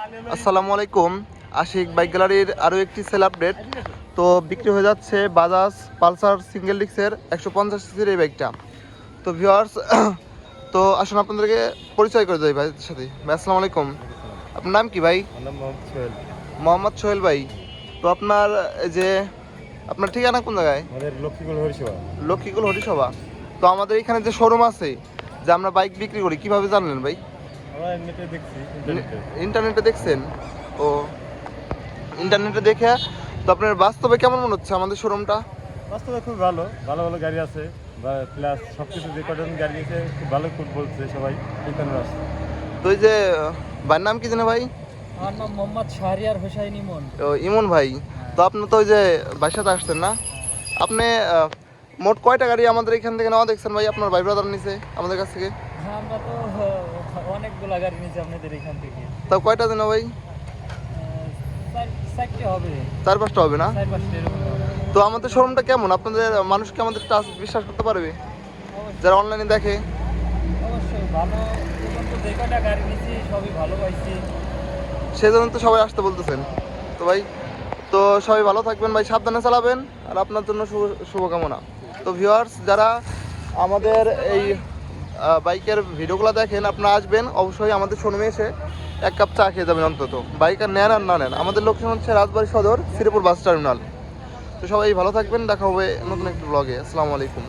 আসসালামু আলাইকুম। আশিক বাইক গ্যালারির আরও একটি সেল আপডেট। তো বিক্রি হয়ে যাচ্ছে বাজাজ পালসার সিঙ্গেল ডিস্কের 150 সিসির এই বাইকটা। তো ভিউয়ার্স, তো আসুন আপনাদেরকে পরিচয় করে দেয় ভাইয়ের সাথে। ভাই আসসালামু আলাইকুম, আপনার নাম কি ভাই? মোহাম্মদ সোহেল ভাই। তো আপনার এই যে আপনার ঠিকানা কোন জায়গায়? লক্ষ্মীকুল হরিসভা। তো আমাদের এখানে যে শোরুম আছে, যে আমরা বাইক বিক্রি করি, কিভাবে জানলেন ভাই? ইন্টারনেটে দেখছেন? ও, ইন্টারনেটে দেখে। তো আপনার বাস্তবে কেমন মনে হচ্ছে আমাদের শোরুমটা? বাস্তবে খুব ভালো ভালো ভালো গাড়ি আছে, প্লাস সবকিছু যে কজন গাড়ি আছে খুব ভালো খুব বলছে সবাই। আসছে। তো এই যে ভাইয়ের নাম কি জানে ভাই? আমার নাম মোহাম্মদ শাহরিয়ার হোসাইন ইমন। ও, ইমন ভাই। তো আপনি তো ওই যে ভাইয়ের সাথে আসছেন না? আপনি মোট কয়টা গাড়ি আমাদের এখান থেকে নেওয়া দেখছেন ভাই? আপনার ভাই ব্রাদার নিছে আমাদের কাছ থেকে? হ্যাঁ, আমরা তো অনেকগুলা গাড়ি নিয়েছি আপনাদের এখান থেকে। তাও কয়টা দিন ভাই? চারটে হবে, 4-5টা হবে না? 4-5টা এরকম হবে। তো আমাদের শোরুমটা কেমন? আপনাদের মানুষ কি আমাদের বিশ্বাস করতে পারবে যারা অনলাইনে দেখে? অবশ্যই ভালো। পর্যন্ত যে কয়টা গাড়ি নিয়েছি সবই ভালো পাইছি। সেজন্য তো সবাই আসতে বলতেছেন। তো ভাই, তো সবাই ভালো থাকবেন ভাই, সাবধানে চালাবেন, আর আপনার জন্য শুভকামনা। তো ভিউয়ার্স, যারা আমাদের এই বাইকের ভিডিওগুলো দেখেন, আপনারা আসবেন অবশ্যই আমাদের শোরুমে এসে এক কাপ চা খেয়ে যাবেন অন্তত। বাইক আর নেন আর না নেন, আমাদের লোকেশন হচ্ছে রাজবাড়ী সদর, শ্রীপুর বাস টার্মিনাল। তো সবাই ভালো থাকবেন, দেখা হবে নতুন একটি ব্লগে। আসসালামু আলাইকুম।